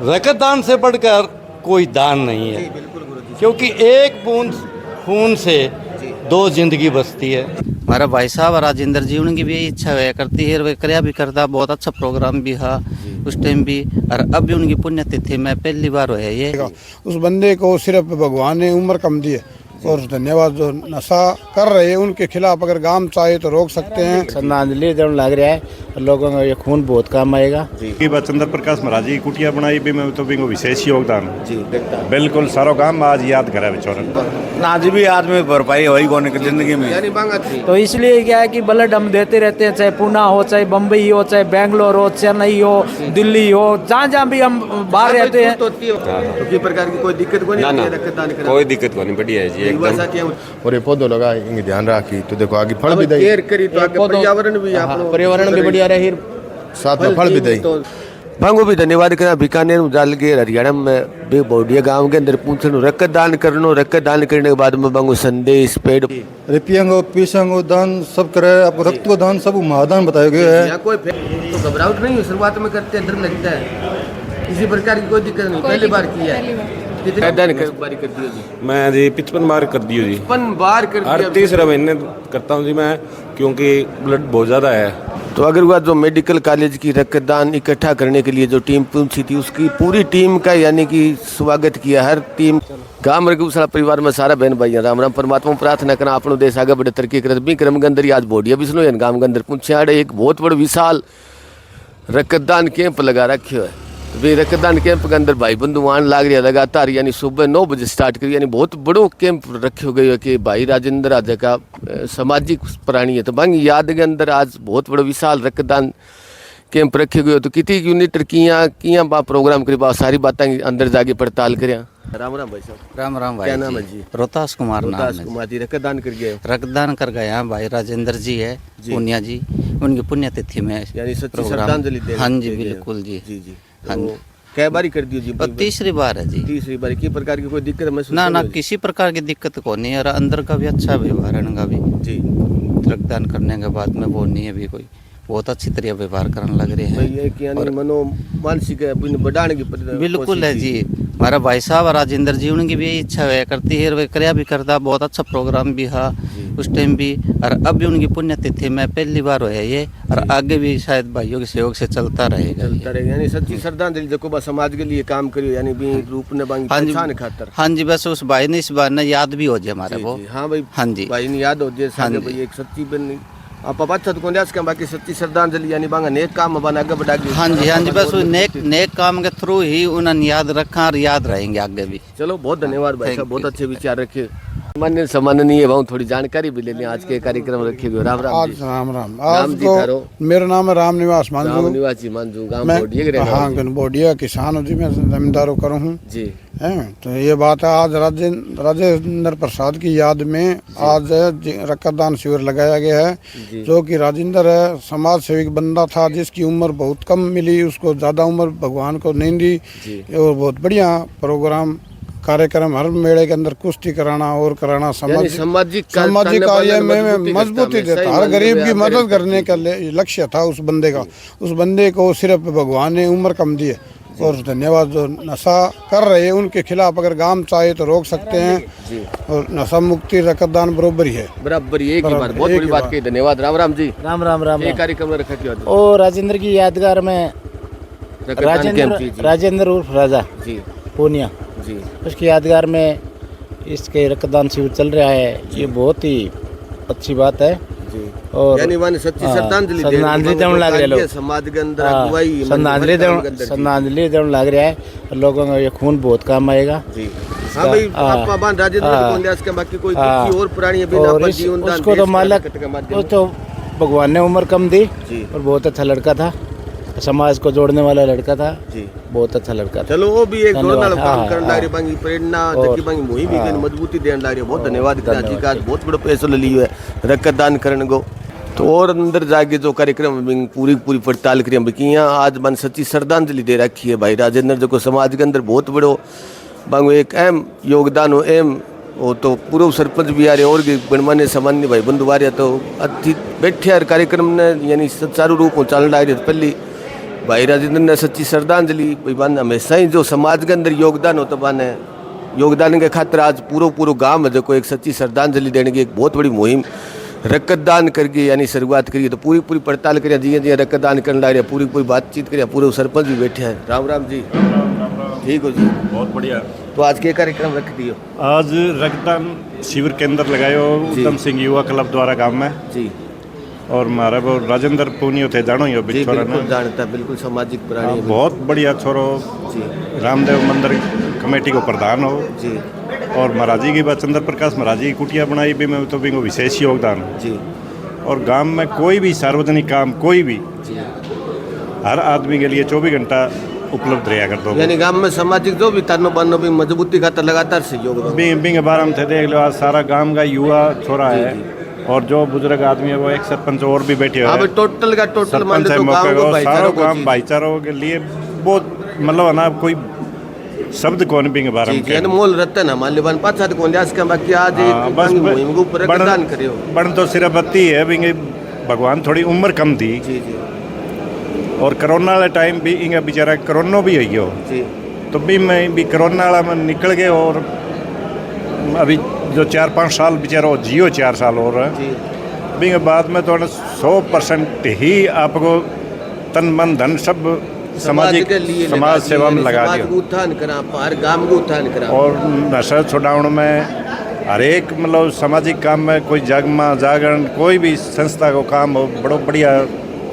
रक्तदान से बढ़कर कोई दान नहीं है, क्योंकि एक बूंद खून से दो जिंदगी बचती है। हमारा भाई साहब राजेंद्र जी, उनकी भी यही इच्छा हुआ करती है, वे कर्या भी करता, बहुत अच्छा प्रोग्राम भी था उस टाइम भी, और अब भी उनकी पुण्यतिथि में पहली बार हुआ है ये। उस बंदे को सिर्फ भगवान ने उम्र कम दी है, और धन्यवाद जो नशा कर रहे हैं उनके खिलाफ अगर गांव चाहे तो रोक सकते हैं। श्रद्धांजलि देने लग रहा है, लोगों का ये खून बहुत काम आएगा की बात चंद्र प्रकाश महाराज जी कुटिया बनाई भी में तो बिंगो विशेष योगदान जी बिल्कुल सारो काम आज याद करा बेचारा आज भी आदमी भरपाई होई कोने की जिंदगी में। तो इसलिए क्या है कि ब्लड हम देते रहते हैं, चाहे पुणे हो, चाहे बम्बई हो, चाहे बेंगलोर हो, चेन्नई हो, दिल्ली हो, जहाँ जहाँ भी हम बाहर रहते हैं। तो किसी प्रकार की कोई दिक्कत को नहीं, रक्तदान करना कोई दिक्कत को नहीं, बढ़िया है जी एकदम। और ये पौधों लगा इनके ध्यान रखी तो देखो आगे फल भी दे, केयर करी तो आगे पर्यावरण भी बढ़िया रहे, साथ में फल भी दे। भांगो भी धन्यवाद करना बीकानेर जाल के हरियाणा में बे बोडिया गांव के अंदर पूछनो रक्तदान करनो, रक्तदान करने के बाद में भांगो संदेश पेड़ पियंगो पीसंगो दान सब करे, आपको रक्त को दान सब महादान बताया गया है। कोई तो घबराहट नहीं, शुरुआत में करते हैं डर लगता है, किसी प्रकार की कोई दिक्कत नहीं, पहली बार किया है। मैं जी 55 बार कर दियो जी, 55 बार कर हर तीसरा महीने करता हूँ जी मैं, क्योंकि ब्लड बहुत ज़्यादा है। तो अगर हुआ जो मेडिकल कॉलेज की रक्तदान इकट्ठा करने के लिए जो टीम पहुंची थी, उसकी पूरी टीम का यानी कि स्वागत किया हर टीम गांव रघुसला परिवार में सारा बहन भाई राम राम परमात्मा प्रार्थना करना अपनो देश आगे बड़े तरक्की करत भी क्रम के अंदर आज बोडिया भी सुनो गांव के अंदर पूछे एक बहुत बड़ा विशाल रक्तदान कैंप लगा रखे है। वे रक्तदान कैंप के अंदर भाई बंधु आने लाग रहा लगातार, यानी सुबह 9 बजे स्टार्ट करी, यानी बहुत बड़ो कैंप रखे हो गए है कि भाई राजेंद्र राजा का सामाजिक प्राणी है। तो बांगी याद के अंदर आज बहुत बड़ो विशाल रक्तदान कैंप रखे गए। तो कितनी यूनिट किया बा प्रोग्राम करी बा सारी बातें अंदर जाके पड़ताल करें। राम राम भाई साहब। राम राम भाई। क्या नाम है जी? रोहतास कुमार नाम है। कुमार जी रक्तदान कर गए, रक्तदान कर गए हैं भाई राजेंद्र जी है पूनिया जी, उनकी पुण्यतिथि में यानी सच्ची श्रद्धांजलि देने। हाँ जी बिल्कुल जी जी जी। हाँ जी। कै बारी कर दियो जी? तीसरी बार है जी। तीसरी बार की प्रकार की कोई दिक्कत महसूस ना किसी प्रकार की दिक्कत को नहीं, और अंदर का भी अच्छा व्यवहार है का भी जी। रक्तदान करने के बाद में वो नहीं है भी कोई, बहुत अच्छी तरह व्यवहार करने लग रहे हैं और मनो मानसिक बढ़ाने की बिल्कुल है जी। हमारा भाई साहब राजेंद्र जी, उनकी भी यही इच्छा हुआ करती है, वे कर्या भी करता, बहुत अच्छा प्रोग्राम भी था उस टाइम भी, और अब भी उनकी पुण्यतिथि में पहली बार हुआ है ये, और आगे भी शायद भाइयों के सहयोग से चलता रहेगा। यानी सच्ची श्रद्धांजलि देखो समाज के लिए काम करियो, यानी भी रूप ने पहचान खातर। हाँ जी, बस उस भाई ने इस बार ने याद भी हो जाए हमारे वो। हाँ भाई, हाँ जी भाई ने याद हो जाए भाई एक सच्ची बन आप अच्छा तो कौन के बाकी सच्ची श्रद्धांजलि यानी बांगा नेक काम बना आगे बढ़ा के। हाँ जी, बस नेक काम के थ्रू ही उन्होंने याद रखा और याद रहेंगे आगे भी। चलो बहुत धन्यवाद भाई साहब, बहुत अच्छे विचार रखे। मान्य सम्माननीय है, वहाँ थोड़ी जानकारी भी लेने आज के कार्यक्रम रखे गए। राम राम आज राम राम। आज तो मेरा नाम है राम निवास मांझू, गाँव हाँ बोडिया किसान हूँ जी, मैं जमींदारों करूँ हूँ जी। है तो ये बात है, आज राजेंद्र प्रसाद की याद में आज रक्तदान शिविर लगाया गया है। जो कि राजेंद्र है समाज सेविक बंदा था, जिसकी उम्र बहुत कम मिली, उसको ज़्यादा उम्र भगवान को नहीं दी, और बहुत बढ़िया प्रोग्राम कार्यक्रम हर मेले के अंदर कुश्ती कराना और कराना सामाजिक कार्य में मजबूती देता, हर गरीब की मदद करने का लक्ष्य था उस बंदे का। उस बंदे को सिर्फ भगवान ने उम्र कम दी है, और धन्यवाद जो नशा कर रहे हैं उनके खिलाफ अगर गांव चाहे तो रोक सकते हैं, और नशा मुक्ति रक्तदान बराबर ही है। बराबर एक ही बात, बहुत बड़ी बात की। धन्यवाद। राम राम जी। राम राम। राम ये कार्यक्रम में रखा किया और राजेंद्र की यादगार में राजेंद्र उर्फ राजा जी पूनिया जी, उसकी यादगार में इसके रक्तदान शिविर चल रहा है। ये बहुत ही अच्छी बात है जी। और यानी माने सच्ची श्रद्धांजलि देने लग रहे लोग, समाज के अंदर अगुवाई श्रद्धांजलि देने लग रहा है, लोगों का ये खून बहुत काम आएगा जी। हाँ भाई, आपका बांध राजेंद्र के बाकी कोई और पुरानी उसको तो मालक तो भगवान ने उम्र कम दी, और बहुत अच्छा लड़का था, समाज को जोड़ने वाला लड़का था जी, बहुत अच्छा लड़का था। चलो वो भी एक जोड़ने वाला काम करने लग रही, बांगी प्रेरणा तकी बांगी मोही भी मजबूती देने लग रही है। बहुत धन्यवाद जी का, बहुत बड़ा पैसा ले लियो है रक्तदान करने को। तो और अंदर जाके जो कार्यक्रम पूरी पड़ताल करिए कि यहाँ आज मन सच्ची श्रद्धांजलि दे रखी है भाई राजेंद्र जो को समाज के अंदर बहुत बड़ो बांगो एक अहम योगदान हो एम वो। तो पूर्व सरपंच भी आ रहे और गणमान्य सामान्य भाई बंधु आ रहे, तो अति बैठे कार्यक्रम ने यानी सुचारू रूप में चल रहा है। पहली भाई राजेंद्र ने सच्ची श्रद्धांजलि भाई बन हमेशा ही जो समाज के अंदर योगदान होता बन है योगदान के खातिर आज पूरा गांव है जो एक सच्ची श्रद्धांजलि देने की एक बहुत बड़ी मुहिम रक्तदान करके यानी शुरुआत करिए तो पूरी पड़ताल करिए जिये जिये रक्तदान करने लग रहे पूरी बातचीत करिए पूरे सरपंच भी बैठे हैं। राम राम जी, ठीक हो जी, बहुत बढ़िया। तो आज के कार्यक्रम रख दियो? आज रक्तदान शिविर केंद्र लगायो उधम सिंह युवा क्लब द्वारा गांव में जी, और हमारा वो राजेंद्र पूनियो थे जानो यो जी छोरा बिल्कुल ने जानता, बिल्कुल सामाजिक प्राणी है। बहुत बढ़िया छोरो जी रामदेव मंदिर कमेटी को प्रधान हो जी और महाराज जी की बात चंद्र प्रकाश महाराज जी की कुटिया बनाई भी में तो भी को विशेष योगदान जी और गांव में कोई भी सार्वजनिक काम कोई भी जी, हर आदमी के लिए 24 घंटा उपलब्ध रहा कर दो यानी गांव में सामाजिक जो भी तानो बानो भी मजबूती खातर लगातार सहयोग हो। बिंग बारह थे देख लो आज सारा गांव का युवा छोरा है और जो बुजुर्ग आदमी है वो एक सरपंच और भी बैठे हुए हैं। टोटल का टोटल मान सरपंच लो है गांव मौके को को भाईचारा सारा को गांव चीज। भाईचारों के लिए बहुत मतलब है ना कोई शब्द कौन बिंग बारह जी, जी, अनमोल रतन है मान लो बन पाँच को लिहाज के बाकी आज एक बस मुहिम के ऊपर रक्तदान करियो। बन तो सिर्फ बत्ती है बिंग भगवान थोड़ी उम्र कम थी जी जी और कोरोना वाले टाइम भी इंगे बेचारा कोरोना भी है यो जी, तो भी मैं भी कोरोना वाला में निकल गए और अभी जो 4-5 साल बेचारा वो जियो 4 साल और है जी बिंग बाद में तो 100% ही आपको तन मन धन सब सामाजिक के लिए समाज सेवा में लगा समाज दियो को उत्थान करा हर गांव को उत्थान करा और नशा छुड़ाउण में हर एक मतलब सामाजिक काम में कोई जागमा जागरण कोई भी संस्था को काम हो बड़ो बढ़िया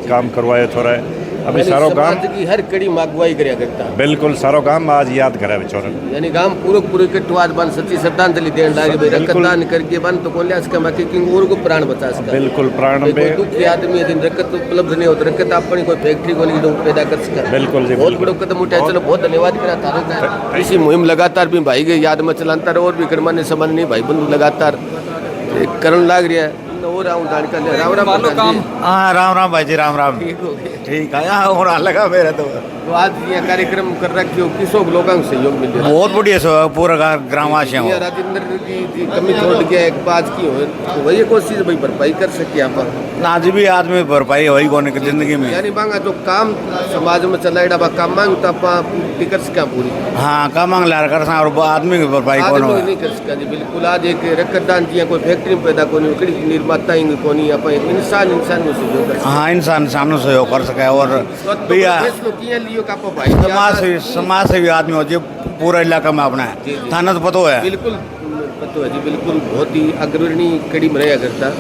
काम करवाए थोड़ा अभी यानी सारो काम समाज की हर कड़ी मागवाई करया करता बिल्कुल सारो काम आज याद करे बेचारा यानी गांव पूरे इकट्ठो आज बन सच्ची श्रद्धांजलि देने लागे भाई बिल्कुल। रक्तदान करके बन तो कोन लिहाज के बाकी किंग और को प्राण बचा सका बिल्कुल प्राण कोई पे दुखी आदमी है जिन रकत उपलब्ध नहीं होता रकत अपनी कोई फैक्ट्री को नहीं पैदा कर सका बिल्कुल जी, बहुत बिल्कुल। बड़ा कदम उठाया चलो बहुत धन्यवाद करा तारों का इसी मुहिम लगातार भी भाई के याद में चलाता रहो और भी कर्मान्य सम्मान नहीं भाई बंधु लगातार करण लाग रहा है और आऊं जानकारी राम राम प्रधान जी। हाँ राम राम भाई जी, राम राम। ठीक हो गया ठीक है, यहाँ होना लगा मेरा तो तो आज ये कार्यक्रम कर रखे हो किसों लोगों से सहयोग मिल रहा है बहुत बढ़िया सो पूरा ग्रामवासियों ये राजेंद्र की कमी छोड़ के एक बात की हो तो वही कोशिश भाई भरपाई कर सके आप ना जी भी आदमी भरपाई हो ही की जिंदगी में। यानी बांगा जो काम समाज में चलाएगा बा काम मांग तो आप टिकर सका पूरी हाँ का मांग ला कर और आदमी की भरपाई कौन आदमी हो। नहीं कर सका जी बिल्कुल आज एक रक्तदान किया कोई फैक्ट्री में पैदा कोनी उकड़ी निर्माता ही कोनी आप इंसान में सहयोग कर हाँ इंसान सामने सहयोग कर सके और सकते भैया फैसलो किया लियो का भाई समाज से भी आदमी हो जो पूरा इलाका में अपना जी, है जी। थाना तो पतो है बिल्कुल पता है जी बिल्कुल बहुत ही अग्रणी कड़ी में रहा करता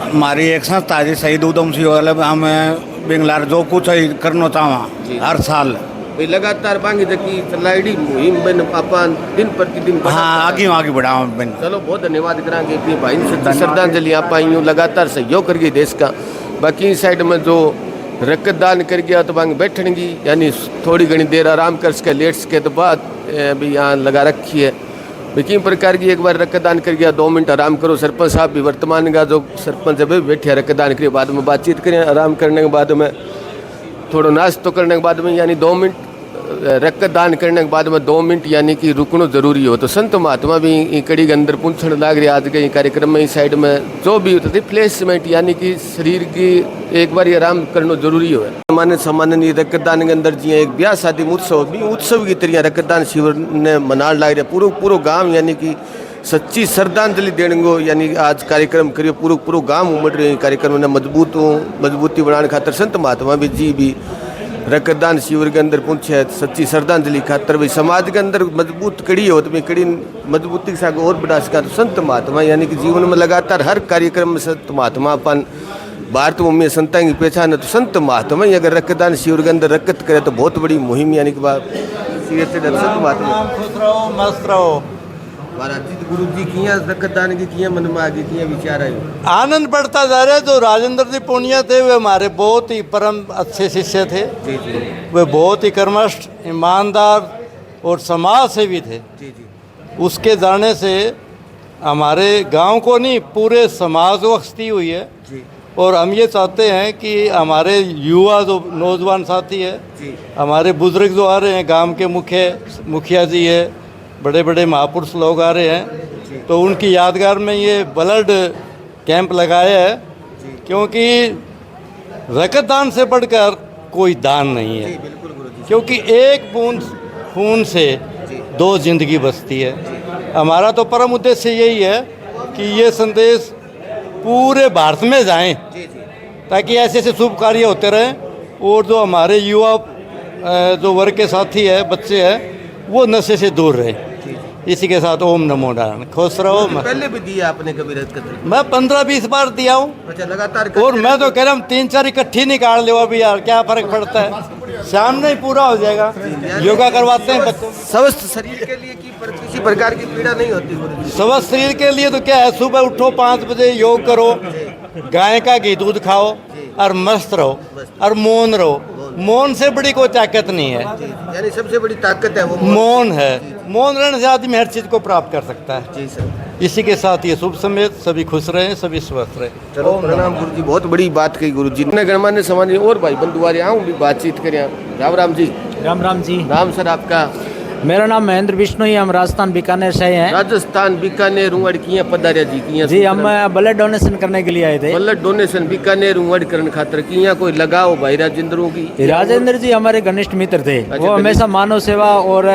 हमारी एक संस्था है जी शहीद उधम सिंह वाले हमें बिंगलार जो कुछ है करना जी। चाहवा हर साल भाई लगातार बांगी तकी चलाईडी मुहिम बन अपन दिन प्रतिदिन बढ़ाता हाँ है। आगे बढ़ावा बिन चलो बहुत धन्यवाद करांगे कि भाई से श्रद्धांजलि आप आई हूँ लगातार सहयोग करिए देश का बाकी साइड में जो रक्तदान कर गया तो बांग बैठने यानी थोड़ी घनी देर आराम कर सके लेट सके तो बाद भी यहाँ लगा रखी है लेकिन प्रकार की एक बार रक्तदान कर गया 2 मिनट आराम करो सरपंच साहब भी वर्तमान का जो सरपंच है बैठे रक्तदान के बाद में बातचीत करें आराम करने के बाद में थोड़ा नाश्तो करने के बाद में यानी 2 मिनट रक्तदान करने के बाद में 2 मिनट यानी कि रुकना जरूरी हो तो संत महात्मा भी ई कड़ी के अंदर पूछने लाग रहे आज के कार्यक्रम में इस साइड में जो भी होता रिप्लेसमेंट यानी कि शरीर की एक बार आराम करना जरूरी हो सामान्य सामान्य रक्तदान के अंदर जी एक ब्याह शादी उत्सव भी उत्सव की तरह रक्तदान शिविर ने मना लाग रहे पूरा गाँव यानी कि सच्ची श्रद्धांजलि देने को यानी आज कार्यक्रम करियो पूरा गाँव उमड़ रहे कार्यक्रम ने मजबूती बनाने खातर संत महात्मा भी जी भी रक्तदान शिविर के अंदर पूछे सच्ची श्रद्धांजलि खातर भी समाज के अंदर मजबूत कड़ी हो तो मैं कड़ी मजबूती के साथ और बढ़ा सका तो संत महात्मा यानी कि जीवन में लगातार हर कार्यक्रम में संत महात्मा अपन भारत में संता की पहचान है तो संत महात्मा ही अगर रक्तदान शिविर के अंदर रक्त करे तो बहुत बड़ी मुहिम यानी कि संत महात्मा खुश रहो मस्त रहो। महाराज गुरु जी किया रक्तदान की किया मन में आगे किया विचार आए आनंद बढ़ता जा रहा है। जो राजेंद्र जी पूनिया थे वे हमारे बहुत ही परम अच्छे शिष्य थे। जी जी वे बहुत ही कर्मठ ईमानदार और समाज सेवी थे। जी जी उसके जाने से हमारे गांव को नहीं पूरे समाज को क्षति हुई है। जी और हम ये चाहते हैं कि हमारे युवा जो नौजवान साथी है जी हमारे बुजुर्ग जो आ रहे हैं गांव के मुखिया जी है बड़े बड़े महापुरुष लोग आ रहे हैं तो उनकी यादगार में ये ब्लड कैंप लगाया है क्योंकि रक्तदान से बढ़कर कोई दान नहीं है, क्योंकि एक बूंद खून से 2 जिंदगी बचती है। हमारा तो परम उद्देश्य यही है कि ये संदेश पूरे भारत में जाएं, ताकि ऐसे ऐसे शुभ कार्य होते रहें और जो हमारे युवा जो वर्ग के साथी है, बच्चे हैं, वो नशे से दूर रहे। इसी के साथ ओम नमो नारायण। खुश रहो। पहले भी दिया आपने कभी रथ कतल? मैं 15-20 बार दिया हूँ। अच्छा, लगातार और मैं तो कह रहा हूँ 3-4 इकट्ठी निकाल लो अभी यार, क्या फर्क पड़ता है, शाम में ही पूरा हो जाएगा। योगा करवाते हैं बच्चों। स्वस्थ शरीर के लिए किसी प्रकार की पीड़ा नहीं होती गुरुजी? स्वस्थ शरीर के लिए तो क्या है, सुबह उठो 5 बजे, योग करो, गाय का घी दूध खाओ और मस्त रहो और मौन रहो। मौन से बड़ी कोई ताकत नहीं है। यानी सबसे बड़ी ताकत है वो मौन है। मौन रहने से आदमी हर चीज़ को प्राप्त कर सकता है। जी सर। इसी के साथ ये शुभ समय, सभी खुश रहें, सभी स्वस्थ रहें। चलो, प्रणाम गुरुजी, बहुत बड़ी बात कही गुरुजी ने। गणमान्य सामान्य और भाई बंधु आ आऊँ भी बातचीत करें। राम राम जी। राम राम जी। नाम सर आपका? मेरा नाम महेंद्र विष्णु ही, हम राजस्थान बीकानेर से हैं। राजस्थान बीकानेर उमड़ किया पधारिया जी किया? जी, हम ब्लड डोनेशन करने के लिए आए थे। ब्लड डोनेशन बीकानेर उमड़ करने खातर किया कोई लगाओ भाई राजेंद्र की? राजेंद्र जी हमारे घनिष्ठ मित्र थे। वो हमेशा मानव सेवा और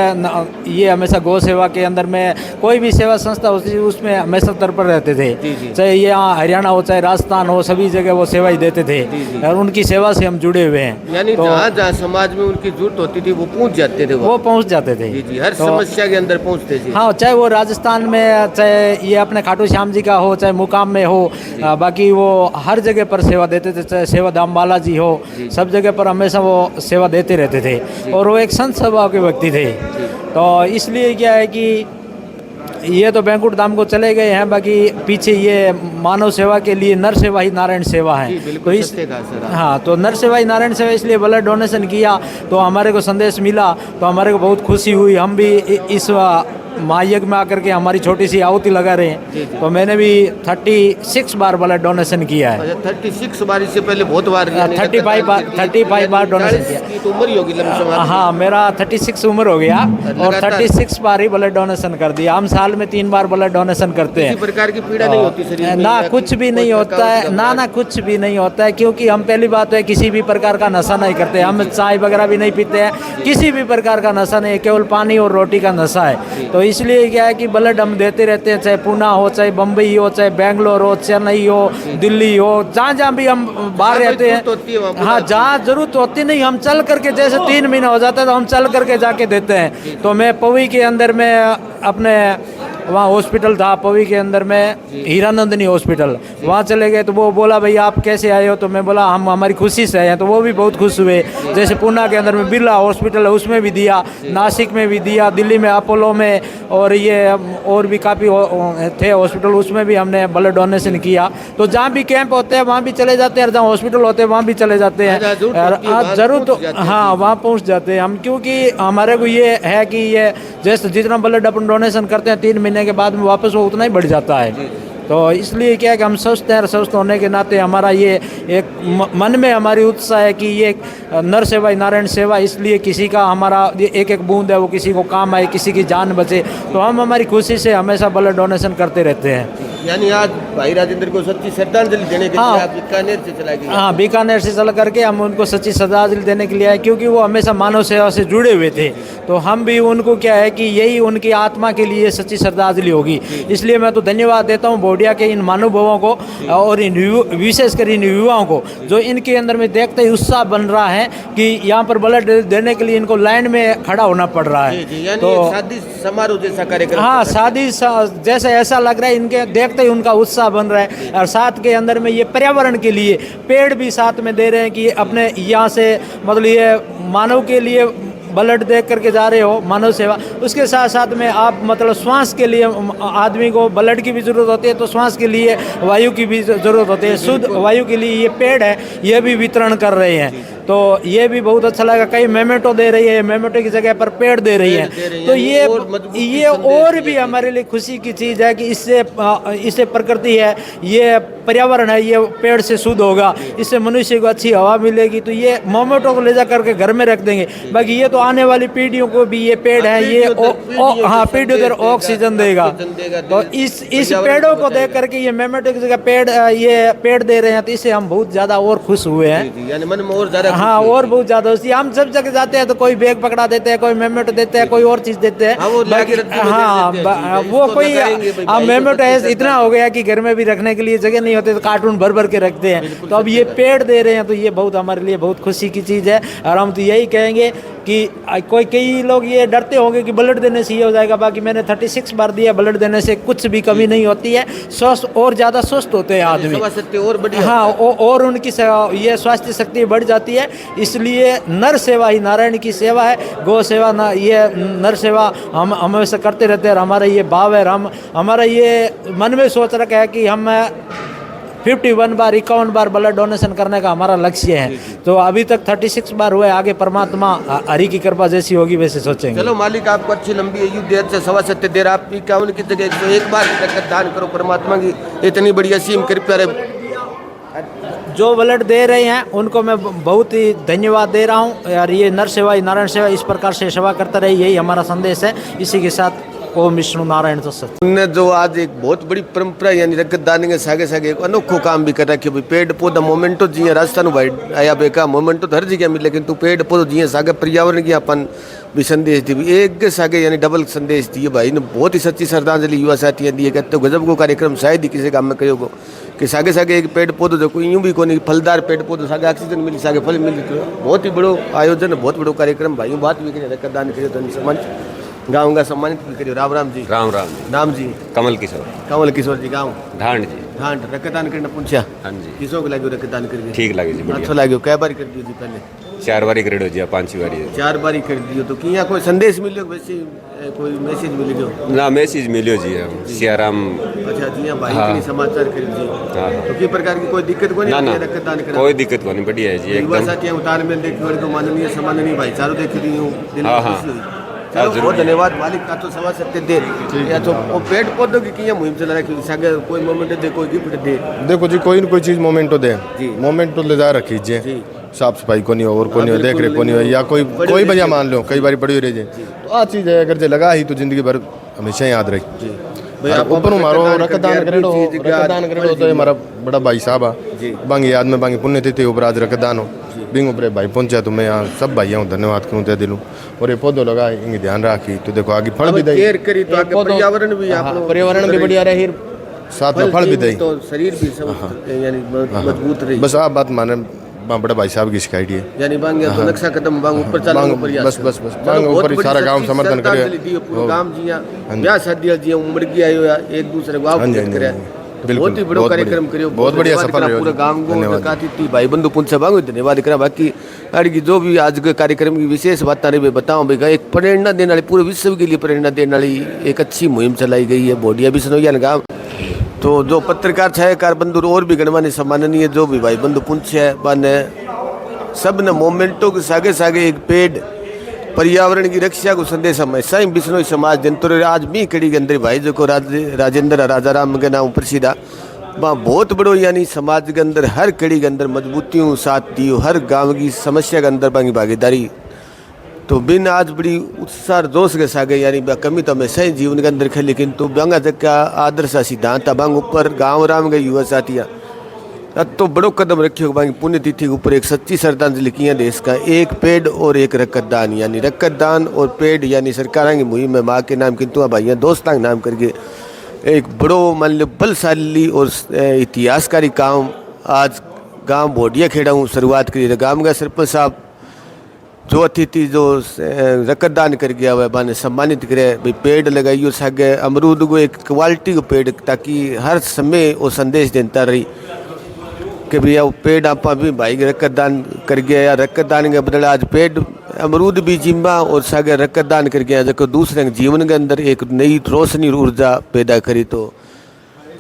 ये हमेशा गौ सेवा के अंदर में कोई भी सेवा संस्था होती है उसमें हमेशा तत्पर रहते थे। चाहे ये यहाँ हरियाणा हो चाहे राजस्थान हो, सभी जगह वो सेवा ही देते थे और उनकी सेवा से हम जुड़े हुए हैं। यानी जहाँ जहाँ समाज में उनकी जरूरत होती थी वो पहुँच जाते थे। वो पहुँच जाते थे जी, हर समस्या के अंदर पहुंचते जी। हाँ, चाहे वो राजस्थान में, चाहे ये अपने खाटू श्याम जी का हो, चाहे मुकाम में हो, बाकी वो हर जगह पर सेवा देते थे। चाहे सेवा धाम बालाजी हो, सब जगह पर हमेशा वो सेवा देते रहते थे और वो एक संत स्वभाव के व्यक्ति थे। तो इसलिए क्या है कि ये तो बैंकुट धाम को चले गए हैं, बाकी पीछे ये मानव सेवा के लिए नर सेवा ही नारायण सेवा है। तो इस हाँ, तो नर सेवा ही नारायण सेवा, इसलिए ब्लड डोनेशन किया तो हमारे को संदेश मिला, तो हमारे को बहुत खुशी हुई। हम भी इस महायज्ञ में आकर के हमारी छोटी सी आहुति लगा रहे हैं। तो मैंने भी 36 बार ब्लड डोनेशन किया है। 36 बार? इससे पहले बहुत बार? 35 बार डोनेशन किया। तो उम्र ही होगी लमसम? हाँ, मेरा 36 उम्र हो गया और 36 बार ही ब्लड डोनेशन कर दिया। हम साल में 3 बार ब्लड डोनेशन करते हैं। किसी प्रकार की पीड़ा नहीं होती शरीर में? ना, कुछ भी नहीं होता है, ना कुछ भी नहीं होता है, क्योंकि हम पहली बात है किसी भी प्रकार का नशा नहीं करते। हम चाय वगैरह भी नहीं पीते हैं, किसी भी प्रकार का नशा नहीं है, केवल पानी और रोटी का नशा है। तो इसलिए क्या है कि ब्लड हम देते रहते हैं, चाहे पूना हो, चाहे बम्बई हो, चाहे बेंगलोर हो, चेन्नई हो, दिल्ली हो, जहाँ जहाँ भी हम बाहर रहते हैं। हाँ, जहाँ जरूरत होती नहीं, हम चल करके, जैसे 3 महीना हो जाता है तो हम चल करके जाके देते हैं। तो मैं पवी के अंदर में अपने वहाँ हॉस्पिटल था, पवी के अंदर में हीरानंदनी हॉस्पिटल, वहाँ चले गए तो वो बोला भाई आप कैसे आए हो? तो मैं बोला हम हमारी खुशी से आए हैं। तो वो भी बहुत खुश हुए। जैसे पूना के अंदर में बिरला हॉस्पिटल है, उसमें भी दिया, नासिक में भी दिया, दिल्ली में अपोलो में, और ये और भी काफ़ी थे हॉस्पिटल, उसमें भी हमने ब्लड डोनेशन किया। तो जहाँ भी कैंप होते हैं वहाँ भी चले जाते हैं, जहाँ हॉस्पिटल होते हैं वहाँ भी चले जाते हैं। ज़रूर, तो हाँ, वहाँ पहुँच जाते हैं हम, क्योंकि हमारे को ये है कि ये जैसे जितना ब्लड अपन डोनेशन करते हैं 3 महीने के बाद में वापस वो उतना ही बढ़ जाता है। तो इसलिए क्या है कि हम स्वस्थ हैं, स्वस्थ होने के नाते हमारा ये एक मन में हमारी उत्साह है कि ये नर सेवा नारायण सेवा, इसलिए किसी का हमारा एक एक बूंद है वो किसी को काम आए, किसी की जान बचे, तो हम हमारी खुशी से हमेशा ब्लड डोनेशन करते रहते हैं। यानी आज भाई राजेंद्र को सच्ची श्रद्धांजलि देने के लिए आप बीकानेर से चला गए? हाँ, बीकानेर से चल करके हम उनको सच्ची श्रद्धांजलि देने के लिए आए, क्योंकि वो हमेशा मानव सेवा से जुड़े हुए थे। तो हम भी उनको क्या है कि यही उनकी आत्मा के लिए सच्ची श्रद्धांजलि होगी। इसलिए मैं तो धन्यवाद देता हूँ बोडिया के इन महानुभावों को और इन विशेषकर इन युवाओं को, जो इनके अंदर में देखते ही उत्साह बन रहा है कि यहाँ पर ब्लड देने के लिए इनको लाइन में खड़ा होना पड़ रहा है। तो शादी समारोह जैसा कार्यक्रम? हाँ, शादी जैसे ऐसा लग रहा है, इनके देखते ही उनका उत्साह बन रहा है। और साथ के अंदर में ये पर्यावरण के लिए पेड़ भी साथ में दे रहे हैं कि अपने यहाँ से मतलब ये मानव के लिए ब्लड दे करके जा रहे हो, मानव सेवा। उसके साथ साथ में आप मतलब श्वास के लिए आदमी को ब्लड की भी ज़रूरत होती है, तो श्वास के लिए वायु की भी ज़रूरत होती है। शुद्ध वायु के लिए ये पेड़ है, ये भी वितरण कर रहे हैं। तो ये भी बहुत अच्छा लगा। कई मेमेटो दे रही है, मेमेटो की जगह पर पेड़ दे रही है। तो ये और भी हमारे लिए खुशी की चीज़ है कि इससे प्रकृति है, ये पर्यावरण है, ये पेड़ से शुद्ध होगा, इससे मनुष्य को अच्छी हवा मिलेगी। तो ये मोमेटो को ले जा करके घर में रख देंगे। बाकी ये तो आने वाली पीढ़ियों को भी ये पेड़ है, ये हाँ पीढ़ियों दर ऑक्सीजन देगा। तो इस पेड़ों को देख करके ये मेमेटिक का पेड़ ये पेड़ दे रहे हैं, तो इससे हम बहुत ज़्यादा और खुश हुए हैं, यानी मन में और ज़्यादा हाँ और बहुत ज़्यादा खुशी। हम सब जगह जाते हैं तो कोई बैग पकड़ा देते हैं, कोई मेमेटो देते हैं, कोई और चीज़ देते हैं। हाँ वो कोई मेमेटो इतना हो गया कि घर में भी रखने के लिए जगह नहीं होती तो कार्टून भर भर के रखते हैं। तो अब ये पेड़ दे रहे हैं तो ये बहुत हमारे लिए बहुत खुशी की चीज़ है। और हम तो यही कहेंगे कि कई लोग ये डरते होंगे कि ब्लड देने से ये हो जाएगा, बाकी मैंने 36 बार दिया, ब्लड देने से कुछ भी कमी नहीं होती है, स्वस्थ और ज़्यादा स्वस्थ होते हैं आदमी, और बढ़िया हाँ और उनकी ये स्वास्थ्य शक्ति बढ़ जाती है। इसलिए नर सेवा ही नारायण की सेवा है, गौ सेवा ना, ये नर सेवा हम हमेशा करते रहते हैं। और हमारा ये भाव है, हमारा ये मन में सोच रखा है कि हम 51 बार 51 बार ब्लड डोनेशन करने का हमारा लक्ष्य है। तो अभी तक 36 बार हुए, आगे परमात्मा हरि की कृपा जैसी होगी वैसे सोचेंगे। चलो मालिक आपको अच्छी लंबी आयु दे, अच्छा सवा सत्य देर, आप 51 की जगह 101 बार दान करो, परमात्मा की इतनी बड़ी असीम कृपा रहे। जो ब्लड दे रहे हैं उनको मैं बहुत ही धन्यवाद दे रहा हूँ। और ये नर सेवा नारायण सेवा इस प्रकार से सेवा करता रहे, यही हमारा संदेश है। इसी के साथ ओम विष्णु नारायण तो सत्य। उनने जो आज एक बहुत बड़ी परंपरा यानी रक्तदान के सागे सागे एक अनोखो काम भी कर रखियो। पेड़ पौधा मोमेंटो जी राजस्थान भाई आया बेका मोमेंटो तो हर जगह मिले, लेकिन तू पेड़ पौधो जी सागे पर्यावरण की अपन भी संदेश दी, एक सागे यानी डबल संदेश दिए भाई ने। बहुत ही सच्ची श्रद्धांजलि युवा साथी दी है, कहते गजब को कार्यक्रम शायद ही किसी काम में कहो को कि सागे सागे एक पेड़ पौधो जो कोई यूँ भी कोई फलदार पेड़ पौधो सागे ऑक्सीजन मिली, सागे फल मिली। बहुत ही बड़ो आयोजन, बहुत बड़ो कार्यक्रम भाई। बात भी करिए रक्तदान करियो तो समाज गाँव का सम्मानित भी करियो। राम राम जी। राम राम नाम जी? कमल किशोर। कमल किशोर जी। गाँव ढांड जी। ढांड। रक्तदान करना पूछा? हाँ जी। किसों को लगे रक्तदान करके? ठीक लगे जी, अच्छा लगे। कै बार कर दियो जी? पहले 4 बारी कर दियो जी, 5 बारी 4 बारी कर दियो। तो किया कोई संदेश मिलियो वैसे कोई मैसेज मिलियो? ना मैसेज मिलियो जी, सियाराम। अच्छा जी भाई के समाचार कर जी। हाँ तो की प्रकार की कोई दिक्कत को नहीं? रक्तदान करना कोई दिक्कत को नहीं, बढ़िया है जी एकदम। साथी उतार में देखियो तो माननीय सम्माननीय भाई चारों देख रही हूँ। हाँ चलो बहुत धन्यवाद मालिक का। तो सवा सत्य दे या तो वो पेड़ पौधों की किया मुहिम चला रखी, सागे कोई मोमेंट दे, कोई गिफ्ट दे। देखो जी कोई न कोई चीज़ मोमेंटो दे, मोमेंटो ले जा रखीजिए। साफ सफाई को नहीं हो और को नहीं हो, देख रेख को नहीं हो, या कोई वजह मान लो कई बार पड़ी हुई रह जाए तो आ चीज़ है अगर जो लगा ही तो जिंदगी भर हमेशा याद रही। ऊपर मारो रक्तदान करेडो तो हमारा बड़ा भाई साहब है बांगी याद में बांगी पुण्यतिथि ऊपर आज रक्तदान हो बिंग ऊपर भाई पहुंचा तो मैं यहाँ सब भाइयों धन्यवाद करूँ तय दिलूँ। और ये पौधो लगा इनके ध्यान रखी तो देखो आगे फल भी दे, पर्यावरण भी बढ़िया रहे, साथ में फल भी दे, तो शरीर भी यानी मजबूत रही। बस आप बात माने बड़ा भाई साहब की शिकायत है यानी बांग तो नक्शा कदम बांग ऊपर चला बस बस बस बांग ऊपर ही सारा गांव समर्थन करे, पूरा गांव जिया ब्याह शादी जिया उम्र की आयो एक दूसरे को आउट करे। बहुत ही बड़ा कार्यक्रम करियो, बहुत बढ़िया सफल रहो। पूरा गांव को काती भाई बंधु पुन से बांग धन्यवाद करा। बाकी आड़ी की जो भी आज के कार्यक्रम की विशेष बात रही बताऊं भाई, एक प्रेरणा देने वाली पूरे विश्व के लिए प्रेरणा देने वाली एक अच्छी मुहिम चलाई गई है बोडिया भी सनोया गाँव। तो जो पत्रकार छायाकार बंधु और भी गणमान्य सम्माननीय जो भी भाई बंधु पुंछ है बने सब ने मोमेंटों के सागे सागे एक पेड़ पर्यावरण की रक्षा को संदेश हमेशा ही बिश्नोई समाज जंतुर आज भी कड़ी के अंदर भाई जो को राजेंद्र राजा राम के नाम प्रसिद्ध वहाँ बहुत बड़ो यानी समाज के अंदर हर कड़ी के अंदर मजबूतियों साथ दियो, हर गांव की समस्या के अंदर बांगी भागीदारी तो बिन आज बड़ी उत्साह जोश के सागे यानी कमी तो हमेशा ही जीवन के अंदर खेली, लेकिन तो बांगा तक का आदर्श सिद्धांत बांग ऊपर गाँव राम के युवा साथियाँ तो बड़ो कदम रखियो बांगी पुण्यतिथि के ऊपर एक सच्ची श्रद्धांजलि किया देश का। एक पेड़ और एक रक्तदान यानी रक्तदान और पेड़ यानी सरकार की मुहिम में माँ के नाम किंतु भाइया दोस्तां के नाम करके एक बड़ो मान लो बलशाली और इतिहासकारी काम आज गांव बोडिया खेड़ा हूँ शुरुआत करी। गांव का सरपंच साहब जो अतिथि जो रक्तदान कर गया हुआ बाने सम्मानित करे भाई पेड़ लगाइयो सागे अमरूद को एक क्वालिटी को पेड़ ताकि हर समय वो संदेश देता रही कि भैया वो पेड़ आप भी भाई रक्तदान कर गया या रक्तदान के बदले आज पेड़ अमरूद भी जिम्मा और सागे रक्तदान कर गया जो दूसरे जीवन के अंदर एक नई रोशनी ऊर्जा पैदा करी। तो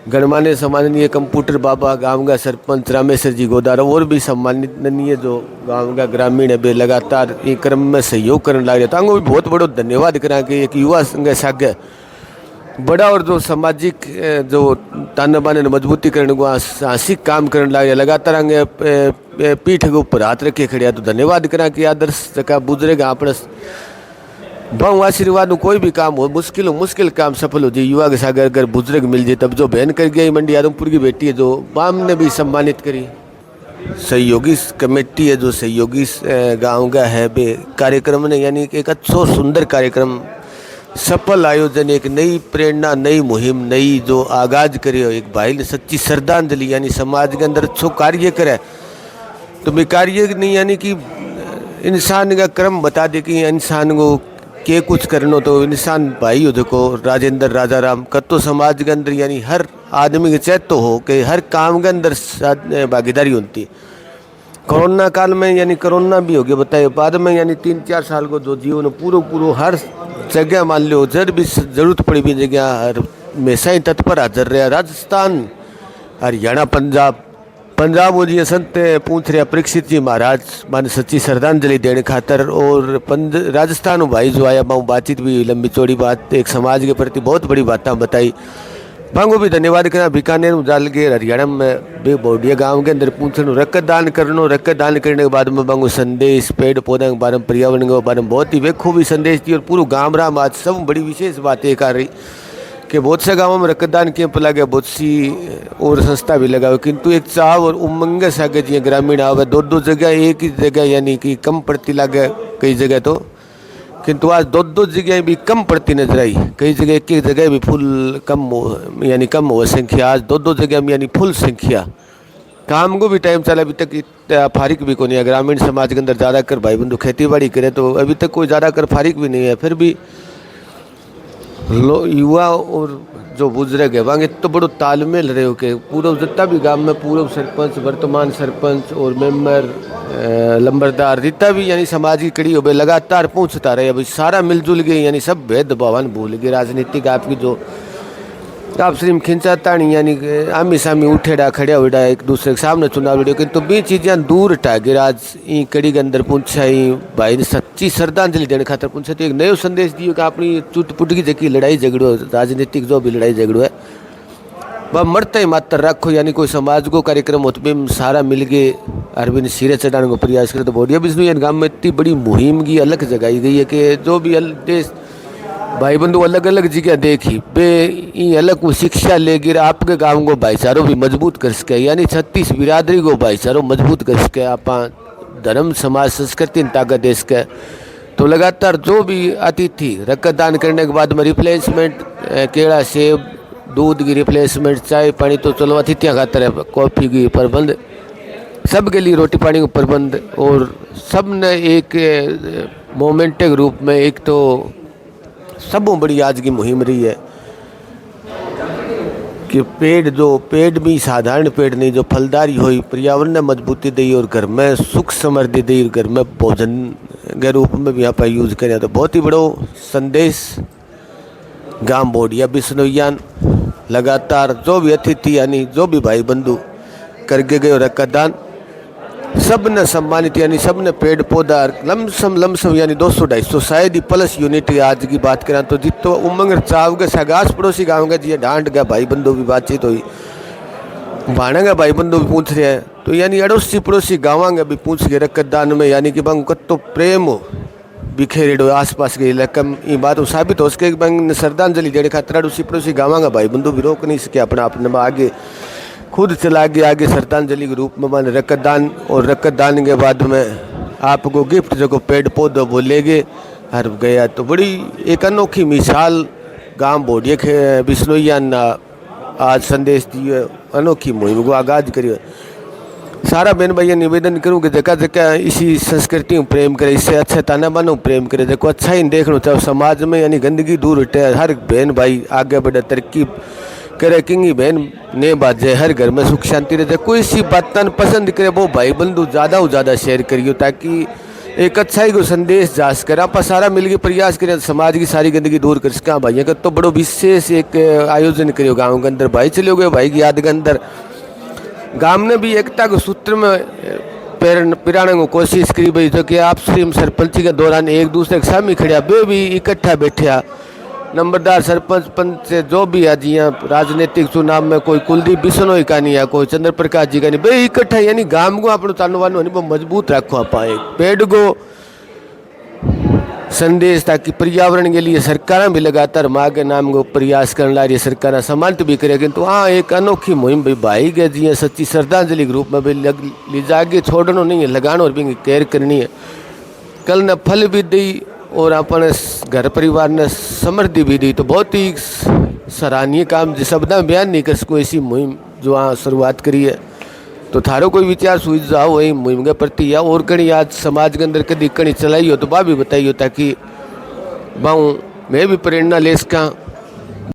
गणमान्य सम्माननीय कंप्यूटर बाबा गांव का सरपंच रामेश्वर जी गोदारा और भी सम्माननीय जो गांव का ग्रामीण है लगातार एक क्रम में सहयोग करने लग रहे तो भी बहुत बड़ो धन्यवाद करा कि एक युवा संघ सागे बड़ा और जो सामाजिक जो ताना बाने ने मजबूती करने को साहसिक काम करने लगे लगातार आगे पीठ के ऊपर हाथ रखे खड़िया। तो धन्यवाद करा कि आदर्श जगह बुजुर्गा अपने बहु आशीर्वाद कोई भी काम हो मुश्किल काम सफल हो जाए। युवा के सागर अगर बुजुर्ग मिल जाए तब जो बहन कर गई मंडी आदमपुर की बेटी है जो बाम ने भी सम्मानित करी। सहयोगी कमेटी है जो सहयोगी गांव का है बे कार्यक्रम ने यानी कि एक अच्छा सुंदर कार्यक्रम सफल आयोजन एक नई प्रेरणा नई मुहिम नई जो आगाज करे एक भाई ने सच्ची श्रद्धांजलि यानी समाज के अंदर अच्छो कार्य करे। तो मैं कार्य नहीं यानी कि इंसान का क्रम बता दे कि इंसान को के कुछ करनो तो इंसान भाई हो देखो राजेंद्र राजा राम कतो समाज के अंदर यानी हर आदमी के चैत्य हो कि हर काम के अंदर भागीदारी होती। कोरोना काल में यानी कोरोना भी हो गया बताइए बाद में यानी 3-4 साल को जो जीवन पूरो हर जगह मान लो जर भी जरूरत पड़ी भी जगह हर हमेशा ही तत्पर हाजिर रहा। राजस्थान हरियाणा पंजाब वो जी संत पूछ रहे परीक्षित जी महाराज मान सच्ची श्रद्धांजलि देने खातर और राजस्थान भाई जो आया माँ बातचीत भी लंबी चौड़ी बात एक समाज के प्रति बहुत बड़ी बातें बताई। मांगो भी धन्यवाद करना। बीकानेर जाल के हरियाणा में बे बोडिया गाँव के अंदर पूछनो रक्तदान करने के बाद में मांगो संदेश पेड़ पौधे के बारे में पर्यावरण के बारे में बहुत ही बेखूबी संदेश दी और पूरा गाँव राम आज सब बड़ी विशेष बातें कर रही कि बहुत से गाँवों में रक्तदान कैंप लगे बहुत सी और संस्था भी लगा हुआ किंतु एक चाव और उमंग सागे जी ग्रामीण आवे दो जगह एक ही जगह यानी कि कम पड़ती लगे कई जगह तो किंतु आज दो जगह भी कम पड़ती नजर आई। कई जगह एक जगह भी फुल कम हो संख्या आज दो जगह में यानी फुल संख्या। काम को भी टाइम चला अभी तक फारिक भी को नहीं है। ग्रामीण समाज के अंदर ज़्यादा कर भाई बंधु खेती बाड़ी करे तो अभी तक कोई ज़्यादा कर फारिक भी नहीं है। फिर भी युवा और जो बुजुर्ग है वहाँ तो बड़ो तालमेल रहे हो के पूरा जितना भी गांव में पूर्व सरपंच वर्तमान सरपंच और मेंबर लंबरदार जितना भी यानी समाज की कड़ी हो गए लगातार पहुँचता रहे। अभी सारा मिलजुल गए यानी सब भेदभाव भूल गए। राजनीतिक आपकी जो आपसी में खिंचाता नहीं यानी आमी सामी उठेड़ा खड़िया उड़ा एक दूसरे के सामने चुनाव लड़े तो भी चीज़ें दूर हटा के आज ई कड़ी के अंदर पूछा ही भाई ने सच्ची श्रद्धांजलि देने खातर पूछा तो एक नयो संदेश दियो कि अपनी चुटपुट की जगह लड़ाई झगड़ो राजनीतिक जो भी लड़ाई झगड़ो है वह मरते ही मात्र रखो यानी कोई समाज को कार्यक्रम होते भी सारा मिल के अरविंद सिरे चढ़ाने को प्रयास करे। तो बोडिया बिजनू गाँव में इतनी बड़ी मुहिम की अलग जगाई गई है कि जो भी देश भाई बंधु अलग अलग जगह देखी बे अलग को शिक्षा लेकर आपके गाँव को भाईचारों भी मजबूत कर सके यानी 36 बिरादरी को भाईचारों मजबूत कर सके आप धर्म समाज संस्कृति ताकत दे सके। तो लगातार जो भी अतिथि रक्तदान करने के बाद में रिप्लेसमेंट केला सेब दूध की रिप्लेसमेंट चाय पानी तो चलो अतिथियाँ खातर है कॉफ़ी की प्रबंध सबके लिए रोटी पानी का प्रबंध और सब ने एक मोमेंट के रूप में एक तो सब बड़ी आज की मुहिम रही है कि पेड़ भी साधारण पेड़ नहीं जो फलदारी हुई पर्यावरण ने मजबूती दी और घर में सुख समृद्धि दी और घर में भोजन के रूप में भी यहाँ पर यूज करें। तो बहुत ही बड़ो संदेश गांव बोडिया बिश्नोईयान लगातार जो भी अतिथि यानी जो भी भाई बंधु करके गए रक्तदान सब ने सम्मानित यानी सब ने पेड़ पौधा लमसम यानी 200-250 शायद ही प्लस यूनिट आज की बात करें तो जितो उमंग चाव के सगास पड़ोसी गाँव का जी डांट गया भाई बंधु भी बातचीत हुई भाड़ा का भाई बंधु भी पूछ रहे हैं तो यानी अड़ोसी पड़ोसी गाँव के भी पूछ के रक्तदान में यानी कि बंग कतो प्रेम हो बिखेरे आस पास के इलाके में ये बात साबित हो सके बंग श्रद्धांजलि देने खातर अड़ोसी पड़ोसी गाँव का भाई बंधु भी रोक नहीं सके अपने आगे खुद चला गया आगे श्रद्धांजलि के रूप में मान रक्तदान और रक्तदान के बाद में आपको गिफ्ट जो पेड़ पौधे वो ले गए हर गया। तो बड़ी एक अनोखी मिसाल गांव बोडिया के बिश्नोईया ने आज संदेश दिए अनोखी मुहिम को आगाज करिए। सारा बहन भैया निवेदन करूँ कि जगह जगह इसी संस्कृति में प्रेम करे इससे अच्छा ताना बानो प्रेम करे देखो अच्छा ही देखना चाहो समाज में यानी गंदगी दूर हटे हर बहन भाई आगे बढ़े तरक्की करे किंगी बहन ने बाजे हर घर में सुख शांति रहे। कोई सी बात पसंद करे वो भाई बंधु ज़्यादा से ज़्यादा शेयर करियो ताकि एक अच्छाई को संदेश जा सके। आप सारा मिलकर प्रयास करें समाज की सारी गंदगी दूर कर सकें। भाइयों का तो बड़ो विशेष एक आयोजन करियो गाँव के अंदर भाई चले गए भाई की याद के अंदर गाँव ने भी एकता के सूत्र में पिराने को कोशिश करी भाई जो कि आप श्री सरपंची के दौरान एक दूसरे के सामने खड़िया बे भी इकट्ठा बैठा नंबरदार सरपंच पंच से जो भी है जिया राजनीतिक चुनाव में कोई कुलदीप बिश्नोई का नहीं है, कोई चंद्र प्रकाश जी का नहीं, भाई इकट्ठा यानी गांव को अपनो तानवानो नहीं वो मजबूत रखो आप पेड़ को संदेश, ताकि पर्यावरण के लिए सरकार भी लगातार माँ के नाम को प्रयास करने ला रही सरकार समानत भी करेगी। तो हाँ एक अनोखी मुहिम भाई के जी सच्ची श्रद्धांजलि के रूप में भी ले जाके छोड़ना नहीं है, लगाना और भी केयर करनी है। कल न फल भी दी और अपने घर परिवार ने समृद्धि भी दी, तो बहुत ही सराहनीय काम शब्द में बयान नहीं कर सको ऐसी मुहिम जो वहाँ शुरुआत करी है। तो थारो कोई विचार सुझाव वही मुहिम के प्रति या और कहीं आज समाज के अंदर कभी कहीं चलाई हो तो बा भी बताइए, ताकि बाऊँ मैं भी प्रेरणा ले सका।